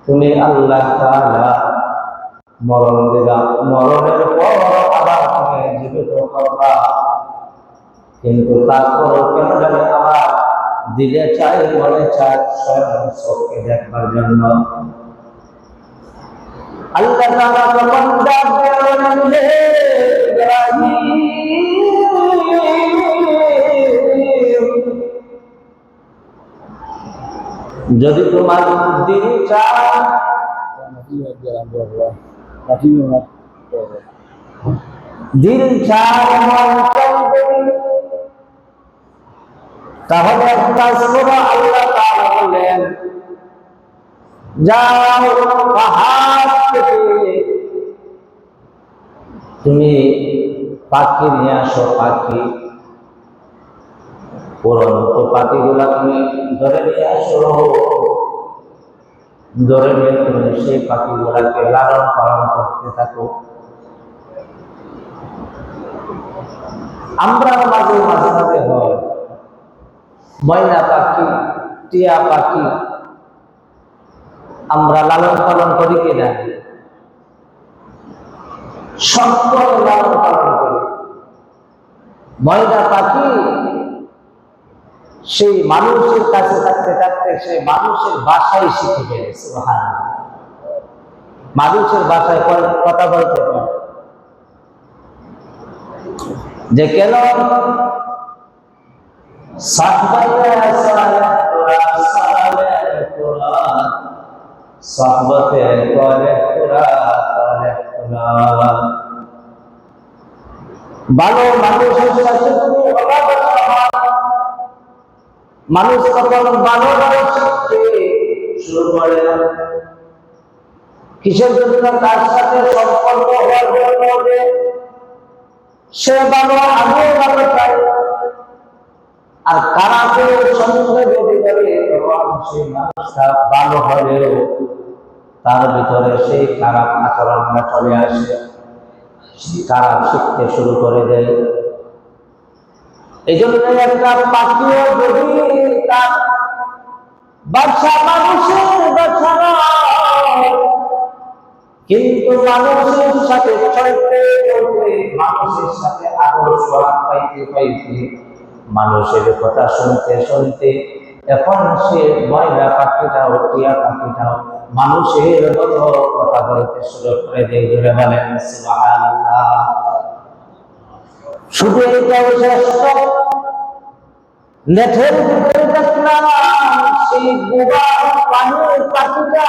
তুমি আল্লাহ তাআলা মরণ দিলা, মরণের পর আবার তুমি জীবিত করবা, কিন্তু তারপর কেন জানি আমার দিলে চাই মনে চাই স্বয়ং চোখে দেখবার জন্য। আল্লাহ তাআলা তখন ডাক দিলেন, হে ইব্রাহিম, যদি তোমার দিন চাই, দিন চাই মন চাইবে, তাহলে একটা সুরা আল্লাহ তাআলা বললেন, যাও পাহাড় থেকে তুমি পাখি নিয়ে আসো, পাখি উড়ন্ত পাখিগুলা তুমি ধরে নিয়ে আসো, ধরে নিয়ে তুমি সেই পাখিগুলাকে লালন পালন করতে থাকো। আমরা মাঝে মাঝে মাঝে হয় ময়না পাখি, টিয়া পাখি আমরা লালন পালন করি কিনা? সকল লালন পালন করি। ময়না পাখি সেই মানুষের কাছে থাকতে থাকতে সে মানুষের ভাষায় শিখে গেছে। সুবহানাল্লাহ, মানুষের ভাষায় কথা বলতে পারে। যে কেন ভালো মানুষের সাথে তুমি মানুষ তখন ভালো শিখতে শুরু করে। কিসের জন্য? তার সাথে সম্পর্ক হওয়ার জন্য, সে ভালো আমিও ভালো চাই। আর খারাপের সঙ্গে যদি করে তখন সেই মানুষটা ভালো হলেও তার ভিতরে সেই খারাপ আচরণটা চলে আসে, খারাপ শিখতে শুরু করে দেয়। এই জন্য একটা পাখিও যদি তার বাচ্চা মানুষের বাচ্চা নয়, কিন্তু মানুষের সাথে চলতে চলতে, মানুষের সাথে আদর্শ পাইতে পাইতে, মানুষের কথা শুনতে শুনতে এখন সে ময়না পাখিটাও টিয়া পাখিটাও মানুষের মতো কথা বলতে শুরু করে দেয়। জোরে বলেন সুবহানাল্লাহ। শুধু এইটাও শ্রেষ্ঠ, নেটের ভিতরে দেখলাম সেই বুবা পানির পাখিটা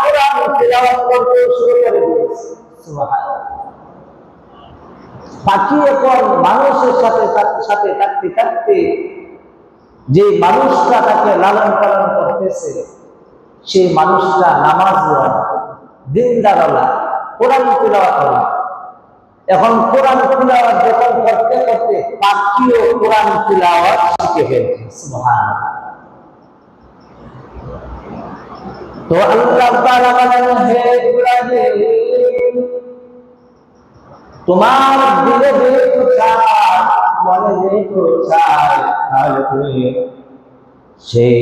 কোরআন তিলাওয়াত করতে শুরু করে দিয়েছে। সুবহানাল্লাহ। পাখি এখন মানুষের সাথে সাথে থাকতে থাকতে যে মানুষটা তাকে লালন পালন করতেছে, সেই মানুষটা নামাজ দিনদারওয়ালা, কোরআন তিলাওয়াতওয়ালা। এখন কোরআন তিলাওয়াত যখন করতে করতে পাখিও কোরআন তিলাওয়াত শিখে ফেলছে। সুবহানাল্লাহ। তো আল্লাহ তাআলা বলেন, হে ইব্রাহিম, তোমার দিলে যেহেতু চায়, মনে যেহেতু চায়, তাহলে তুমি সেই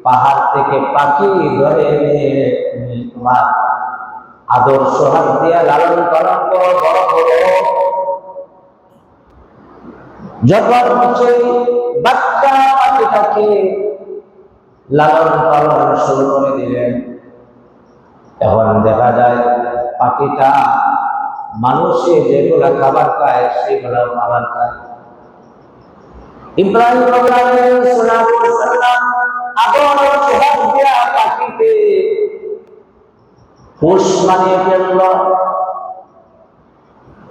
পাহাড় থেকে পাখি ধরে নিয়ে তুমি তোমার আদর্শ হাত দিয়ে লালন পালন করো, বড় করো। যখন সেই বাচ্চা পাখিটাকে লালন পালন শুরু করে দিলেন, এখন দেখা যায় পাখিটা মানুষে যেগুলা খাবার খায় সেগুলা খাবার খায়। ইব্রাহিম আলাইহিস সালাম আদর সোহাগ দিয়া পাখিকে পোষ বানিয়ে ফেলল।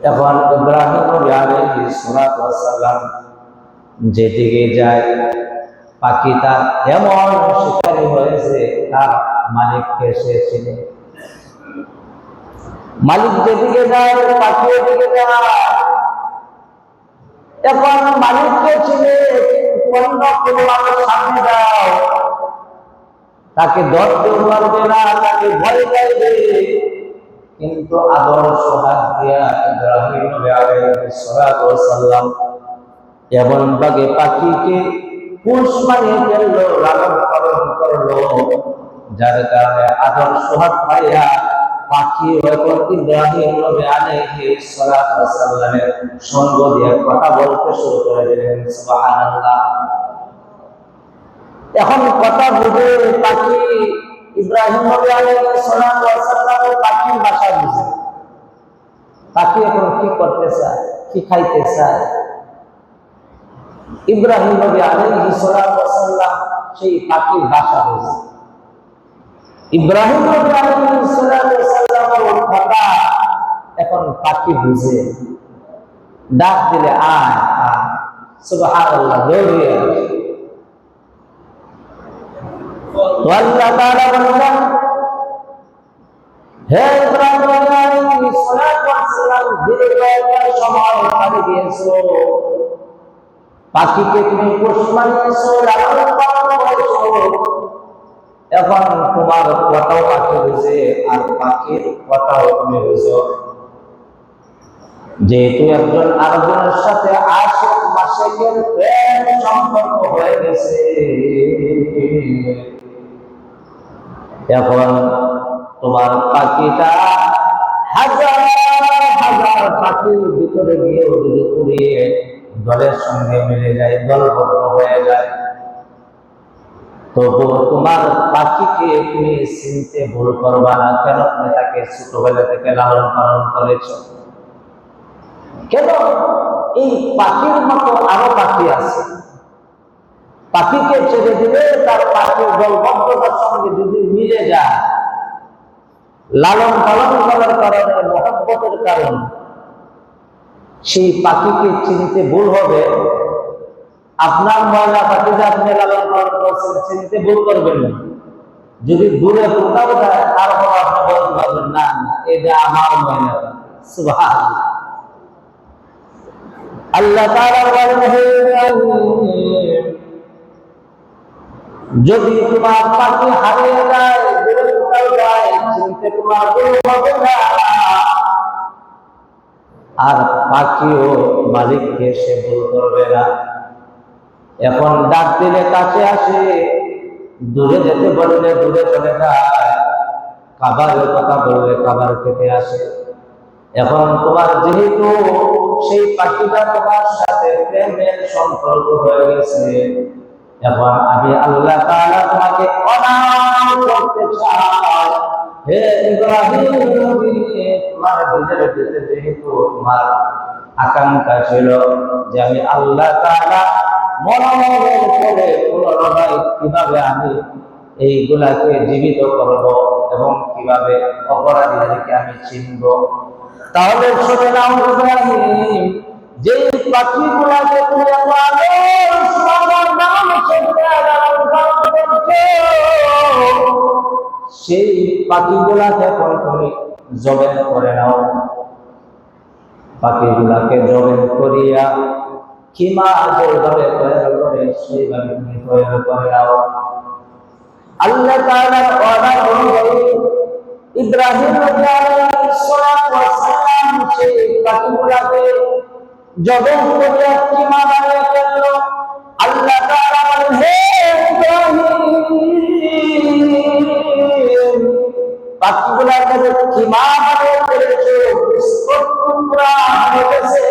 এখন ইব্রাহিম আলাইহিস সালাম যেদিকে যায় পাখিটা এমন শিকারী হয়েছে, তার মালিককে সে চিনে। মালিক যেদিকে যায় পাখি ওদিকে যায়। এখন মালিককে চিনে, অন্য কোনো মানুষ সামনে যাও তাকে ধরতেও পারবে না, তাকে ভয় পাইবে। কিন্তু আদর্শ হাত দিয়া ইব্রাহিম আলাইহিস সালাম এমন ভাবে পাখিকে পোষ বানিয়ে ফেললো, লালন পালন করলো। যার কারণে আদর্শ হাত পাইয়া পাখি এখন ইব্রাহিম নবী আলাইহিস সালাতু ওয়াস সালামের সঙ্গ দিয়ে কথা বলতে শুরু করে দিলেন। সুবহানাল্লাহ। এখন কথা বুঝে পাখি, ইব্রাহিম নবী আলাইহিস সালাতু ওয়াস সালামের পাখির ভাষা বুঝে। পাখি এখন কি করতে চায়, কি খাইতে চায়, ইব্রাহিম নবী আলাইহিস সালাতু ওয়াস সালাম সেই পাখির ভাষা বুঝে। ইব্রাহিম নবী আলাইহিস সালাতু ওয়াস সালামের কথা এখন পাখি বুঝে। ডাক দিলে আয় আয়, সুবহানাল্লাহ, দৌড়িয়ে আসে। আল্লাহ তাআলা বলেন, হে ইব্রাহিম আলাইহিস সালাতু ওয়াস সালাম, দীর্ঘ সময় পানি দিয়েছো, পাখিকে তুমি পোষ মানিয়েছো, লালন পালন করেছো, এখন তোমার কথাও পাখি বুঝে আর পাখির কথাও তুমি বুঝো। যেহেতু একজন আরেকজনের সাথে আশিক মাশিকের প্রেম সম্পর্ক হয়ে গেছে, এখন তোমার পাখিটা হাজার হাজার পাখির ভিতরে গিয়ে উড়িয়ে উড়িয়ে দলের সঙ্গে মিলে যায়, দলবদ্ধ হয়ে যায়। তবুও তোমার পাখিকে তুমি চিনতে ভুল করবা না। কেন? তুমি তাকে ছোটবেলা থেকে লালন পালন করেছ। কেন? এই পাখির মতো আরো পাখি আছে, পাখিকে ছেড়ে দিলে তার পাখির দলবদ্ধতার সঙ্গে যদি মিলে যায়, লালন পালন করার কারণে, মহব্বতের কারণে সেই পাখিকে চিনতে ভুল হবে। আপনার ময়না পাখিকে আপনি লালন পালন করছেন, চিনতে ভুল করবেন না। যদি দূরে কোথাও যায়, তারপর আপনি বলতে পারবেন না এটা আমার ময়না পাখি। সুবহানাল্লাহ। আল্লাহ তাআলা বলেন, যদি তোমার পাখি হারিয়ে যায়, দূরে কোথাও যায়, চিনতে তোমার ভুল হবে না। আর পাখিও মালিককে সে ভুল করবে না। এখন ডাক দিলে কাছে আসে, দূরে যেতে বললে দূরে চলে যায়, খাবারের কথা বললে খাবার খেতে আসে। এখন তোমার যেহেতু সেই পাখিটা তোমার সাথে প্রেমের সম্পর্ক হয়ে গেছে, এখন আমি আল্লাহ তাআলা তোমাকে অনাম করতে চাই। হে ইব্রাহিম নবী, তোমার দিলের ভিতরে যেহেতু তোমার আকাঙ্ক্ষা ছিল যে আমি আল্লাহ তাআলা মনোনয়ন করে পুনরায় কিভাবে আমি এইগুলাকে জীবিত করব এবং কিভাবে অপরাধীদেরকে আমি চিনব, তাহলে শুনে নাও ইব্রাহিম, যে পাখিগুলাকে তুমি সেই পাখিগুলাকে এখন তুমি জবেন করে নাও। পাখিগুলাকে জবেন করিয়া কিমা যেভাবে তৈরি করে সেইভাবে তুমি তৈরি করে নাও। আল্লাহ তাআলার অর্ডার অনুযায়ী ইব্রাহিম আলাইহিস সালাতু ওয়াস সালাম সেই পাখিগুলাকে জবেন করিয়া কিমা বানিয়ে ফেলল। আল্লাহ তাআলা বলেন, হে ইব্রাহিম, পাখিগুলাকে কিমা বানিয়ে ফেলেছো, বিস্কুট টুকরা হয়ে গেছে।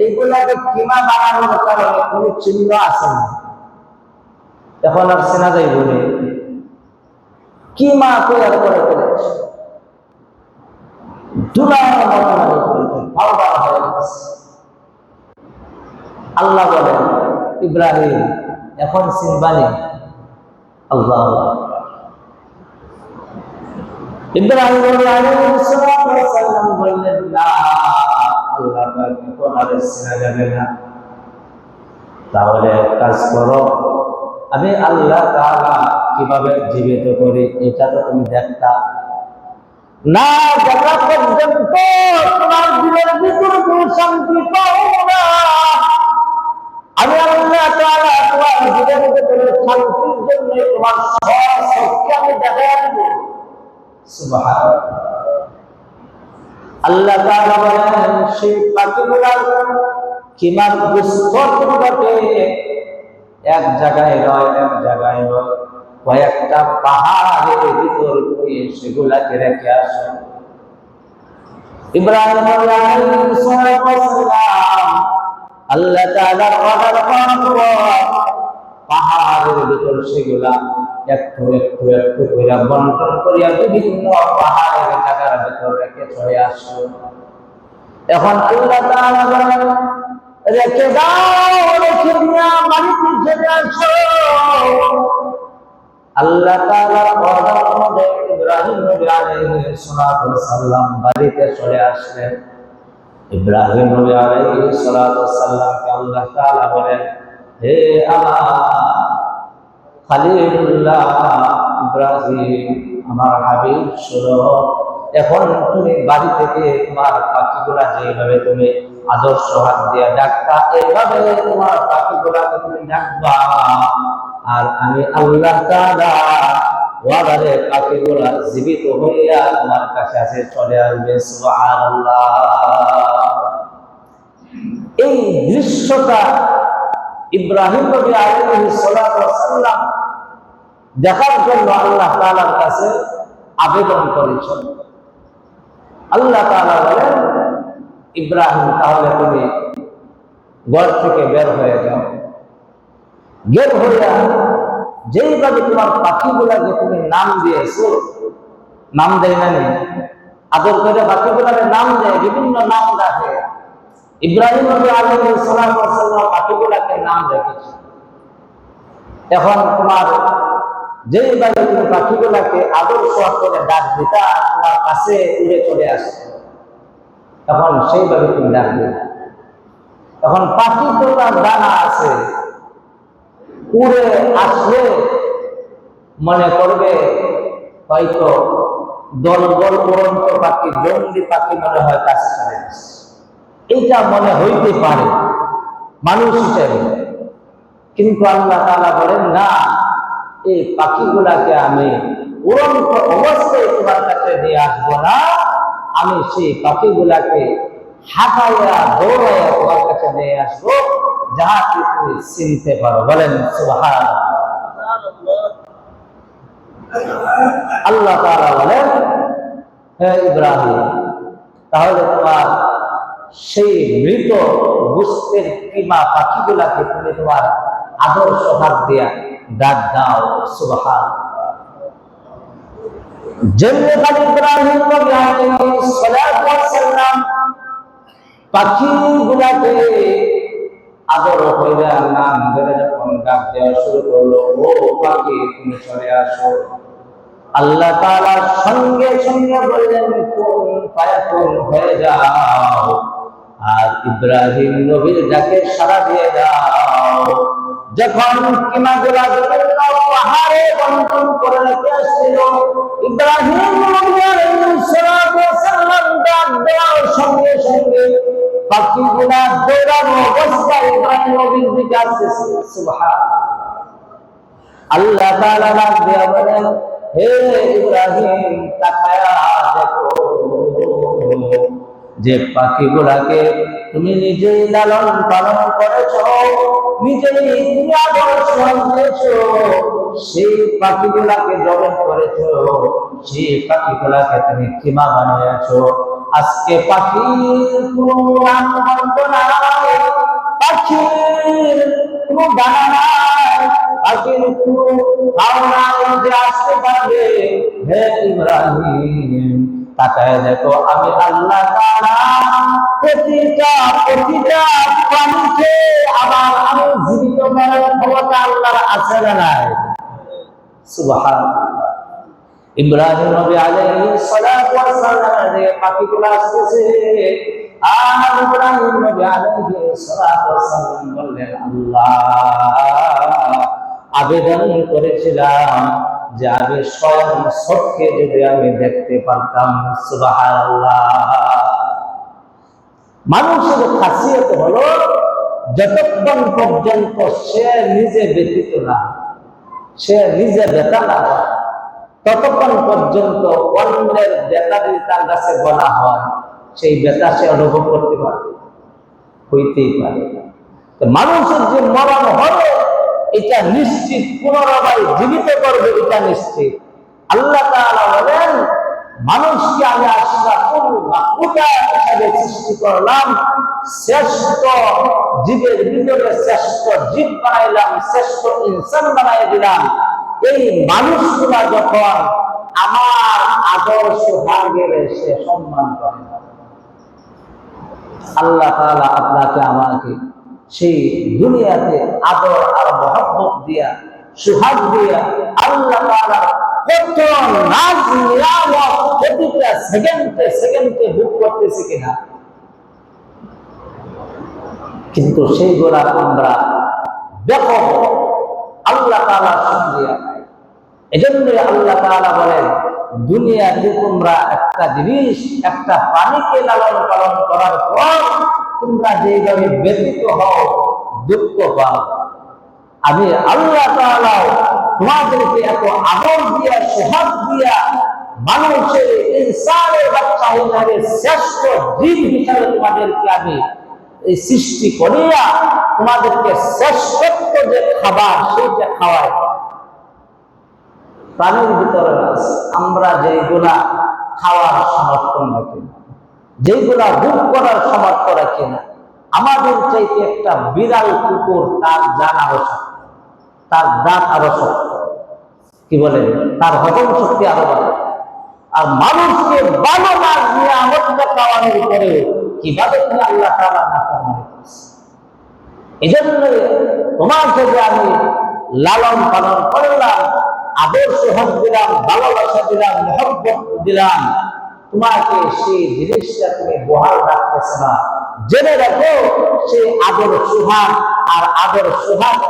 এইগুলাকে কিমা বানানোর কারণে কোনো চিহ্ন আছে না, এখন আর চেনা যাইব না। কিমা তৈরি করে ফেলেছে, ধুলার মতো বানিয়ে ফেলেছে, পাউডার হয়ে গেছে। আল্লাহ বলেন, ইব্রাহিম এখন চিনবানি? আল্লাহ ইব্রাহিম আলাইহিস সালাম বললেন, না, আল্লাহ এখন আর চেনা যাবে না। তাহলে কাজ করো, আমি আল্লাহ তাআলা কিভাবে জীবিত করি এটা তো তুমি দেখতা না। দেখা পর্যন্ত তোমার দিলের ভিতরে কোনো শান্তি পাও না, আমি আল্লাহ তাআলা তোমার দিলের ভিতরে শান্তির জন্য তোমার সব শক্তি আমি দেখাই দেব। সুবহানাল্লাহ। আল্লাহ তাআলা বলেন, সেই পাখিগুলার কিমার বিস্ফোরণ ঘটে এক জায়গায় নয়, কয়েকটা পাহাড়ের ভিতর দিয়ে সেগুলাকে রেখে আসো। ইব্রাহিম আলাইহিস সালাম আল্লাহ তাআলার অর্ডার পাওয়ার পর পাহাড়ের ভিতর সেগুলা একটু একটু একটু করে বন্টন করিয়া বিভিন্ন পাহাড়ের জায়গার ভিতর রেখে চলে আসো। এখন আল্লাহ তাআলা বলেন, রেখে দাও, রেখে দিয়া বাড়িতে চলে আসো। আল্লাহ তাআলার অর্ডার অনুযায়ী ইব্রাহিম নবী আলাইহিস সালাম বাড়িতে চলে আসলেন। ইব্রাহিম নবী আলাইহিস সালামকে আল্লাহ তাআলা বলেন, হে আমার খলিলুল্লাহ ইব্রাহিম, আমার হাবিব, শোনো, এখন তুমি বাড়ি থেকে তোমার পাখিগুলা যেভাবে তুমি আদর্শ হাত দিয়ে ডাকতা, এইভাবে তোমার পাখিগুলাকে তুমি ডাকবা। আর আমি আল্লাহ তাআলা ওয়াদারে পাখিগুলা জীবিত হইয়া তোমার কাছে চলে আসবে। সুবহানাল্লাহ। এই দৃশ্যটা ইব্রাহিম নবী আলাইহিস সালাম দেখার জন্য আল্লাহ তাআলার কাছে আবেদন করেছেন। আল্লাহ তাআলা বলেন, ইব্রাহিম, তাহলে তুমি ঘর থেকে বের হয়ে যাও। বের হইয়া যেইভাবে তোমার পাখিগুলাকে তুমি নাম দিয়েছো, নাম দেয় না, আদর করে পাখিগুলাকে নাম দেয়, বিভিন্ন নাম রাখে। ইব্রাহিম নবী আলাইহিস সালাম পাখিগুলাকে নাম রেখেছে। এখন তোমার যেইভাবে তুমি পাখিগুলাকে আদর্শ করে ডাক দিতা, তোমার কাছে উড়ে চলে আসছে, তখন সেইভাবে তুমি ডাক দিতা। এখন পাখি তো তার ডানা আছে, উড়ে আসলে মনে করবে হয়তো দল দল উড়ন্ত পাখি, জঙ্গলি পাখি মনে হয় কাছে চলে আসছে, এইটা মনে হইতে পারে মানুষ হিসেবে। কিন্তু আল্লাহ তাআলা বলেন, না, এই পাখিগুলাকে আমি উড়ন্ত অবস্থায় তোমার কাছে নিয়ে আসবো না, আমি সেই পাখিগুলাকে হাঁটাইয়া দৌড়াইয়া তোমার কাছে নিয়ে আসবো, যাহাতে তুমি চিনতে পারো। বলেন সুবহানাল্লাহ। আল্লাহ তাআলা বলেন, হে ইব্রাহিম, তাহলে তোমার সেই মৃত গোশতের কিমা পাখিগুলাকে তুমি তোমার আদর্শ হাত দিয়া ডাক দাও। সুবহানাল্লাহ। যেমনি ইব্রাহিম নবী আলাইহিস সালাম পাখিগুলাকে আদর হইয়া নাম ধরে যখন ডাক দেওয়া শুরু করলো, ও পাখি তুমি চলে আসো, আল্লাহ তাআলা সঙ্গে সঙ্গে বললেন, কুন ফায়াকুন, হয়ে যাও। আর ইব্রাহিম নবীর ডাকে সাড়া দিয়ে দাও। যখন কিমাগুলা পাহাড়ে বন্টন করে রেখে আসছিল, ইব্রাহিম নবী আলাইহিস সালাম ডাক দেওয়ার সঙ্গে সঙ্গে পাখিগুলা দৌড়ানো অবস্থায় ইব্রাহিম নবীর দিকে আসতেছে। সুবহানাল্লাহ। আল্লাহ তাআলা ডাক দেয়া বলেন, হে ইব্রাহিম, তাকায়া দেখো যে পাখিগুলাকে তুমি নিজেই লালন পালন করেছো, নিজেই আদর্শ দিয়েছো, সেই পাখিগুলাকে জবাই করেছো, সেই পাখিগুলাকে তুমি কিমা বানিয়েছো। আজকে পাখির কোনো নামগন্ধ নাই, পাখির কোনো দানা নাই, পাখির কোনো খাওয়া যে আসতে পারবে। হে ইব্রাহিম, তাকায় দেখো, আমি আল্লাহ তাআলা প্রতিটা প্রাণীকে আবার আমি জীবিত করার ক্ষমতা আল্লাহর আছে না নাই? সুবহানাল্লাহ। ইব্রাহিম নবী আলাইহিস সালাম যে পাখিগুলো আসতেছে, আর ইব্রাহিম নবী আলাইহিস সালাম বললেন, আল্লাহ, আবেদন করেছিলাম যে আমি স্বয়ং চোখে যদি আমি দেখতে পারতাম। সুবহানাল্লাহ। মানুষের খাসিয়ত হলো, যতক্ষণ পর্যন্ত সে নিজে ব্যতীত না, সে নিজে ব্যথা না হয়, ততক্ষণ পর্যন্ত অন্যের ব্যথা যদি তার কাছে বলা হয়, সেই ব্যথা সে অনুভব করতে পারে, হইতেই পারে। তো মানুষের যে মরণ হবে, এটা নিশ্চিত, পুনরায় জীবিত করবে এটা নিশ্চিত। আল্লাহ তাআলা বলেন, মানুষকে আমি আশরাফুল মাখলুকাত হিসেবে সৃষ্টি করলাম, শ্রেষ্ঠ জীবের ভিতরে শ্রেষ্ঠ জীব বানাইলাম, শ্রেষ্ঠ ইনসান বানাই দিলাম। এই মানুষগুলা যখন আমার আদর্শ ভাগের সে সম্মান করে, আল্লাহ তাআলা আপনাকে আমাকে সেই দুনিয়াতে আদর আর মহব্বত দিয়া, সুহাগ দিয়া আল্লাহ তাআলা কত নাজ নিয়ামত প্রতিটা সেকেন্ডে সেকেন্ডে ভোগ করতেছি কিনা, কিন্তু সেইগুলা আমরা ব্যাপক আল্লাহ তাআলার শুকরিয়া। এজন্য আল্লাহ তাআলা বলেন, দুনিয়াতে তোমরা একটা জিনিস, একটা প্রাণীকে লালন পালন করার পর তোমরা যেভাবে ব্যতীত হও, দুঃখ পাও, আমি আল্লাহ তাআলা তোমাদেরকে এত আদর দিয়া, সোহাগ দিয়া, মানুষের ইনসানের বাচ্চা হিসেবে শ্রেষ্ঠ জীব হিসাবে তোমাদেরকে আমি এই সৃষ্টি করিয়া তোমাদেরকে শ্রেষ্ঠত্ব যে খাবার সেইটা খাওয়াই। প্রাণীর ভিতরে আছে, আমরা যেগুলা খাওয়ার সামর্থ্য রাখি না, যেগুলা ভোগ করার সামর্থ্য রাখি না, আমাদের চাইতে একটা বিড়াল কুকুর তার জান আরো শক্ত, তার দাঁত আরো শক্ত, কি বলে, তার হজম শক্তি আরো বাড়ে। আর মানুষকে ভালো মাছ নিয়ে আমদটা খাওয়ানোর পরে কিভাবে তুমি আল্লাহ তাআলা নাফরমানি করছো? এই জন্য তোমাকে যে আমি লালন পালন করলাম, আদর্শ হক দিলাম, ভালোবাসা দিলাম, মহব্বত দিলাম, তোমাকে সেই জিনিসটা তুমি বহাল রাখতেছ না। জেনে রাখো, সেই আদর সুহাগ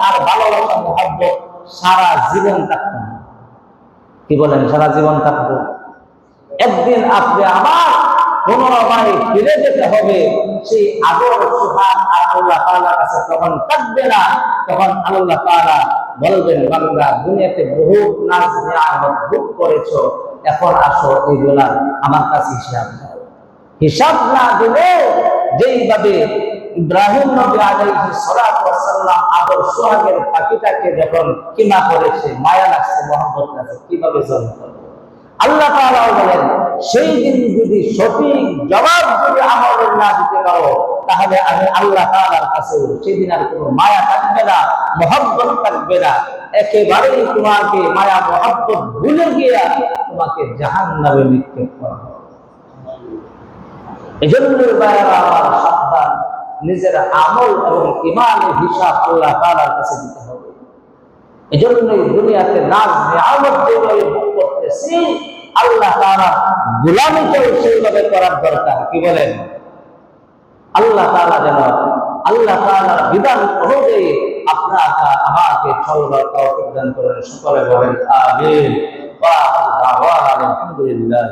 আর ভালোবাসা মহব্বত সারা জীবন থাকবে। কি বলেন, সারা জীবন থাকবো? একদিন আপনি আমার পুনরায় ফিরে যেতে হবে, সেই আদর সুহাগ আর আল্লাহ তাআলার কাছে তখন থাকবে না। তখন আল্লাহ তাআলা বলবেন, বান্দা, দুনিয়াতে বহু নাজ নিয়ামত ভোগ করেছো, এখন আসো এইগুলা আমার কাছে হিসাব দাও। হিসাব না দিলে যেইভাবে ইব্রাহিম নবী আলাইহিস সালাতু ওয়াস সালাম আদর সোহাগের পাখিটাকে যখন কিনা করেছে, মায়া লাগছে, মহব্বত লাগছে, কিভাবে জন্ম করবে? আল্লাহ তাআলা বলেন, সেই দিন যদি সঠিক জবাব যদি আমলের না দিতে পারো, তাহলে আমি আল্লাহ তাআলার কাছে সেদিন আর কোনো মায়া থাকবে না, মহব্বত থাকবে না। একেবারেই তোমাকে মায়া মহব্বত ভুলে গিয়ে তোমাকে জাহান্নামে নিক্ষেপ করা হবে। এজন্য ভাইরা আমার, সাবধান, নিজের আমল এবং ঈমানের হিসাব আল্লাহ তাআলার কাছে দিতে হবে। এজন্যই দুনিয়াতে নাজ নিয়ামত যেভাবে ভোগ করতেছি, আল্লাহ তাআলা গোলামিটাও সেইভাবে করার দরকার। কি বলেন? আল্লাহ তাআলা যেন আল্লাহ তাআলার বিধান অনুযায়ী আপনাকে আমাকে চলবার তৌফিক দান করেন। সকলে বলেন আমিন। ওয়া আলহামদুলিল্লাহ।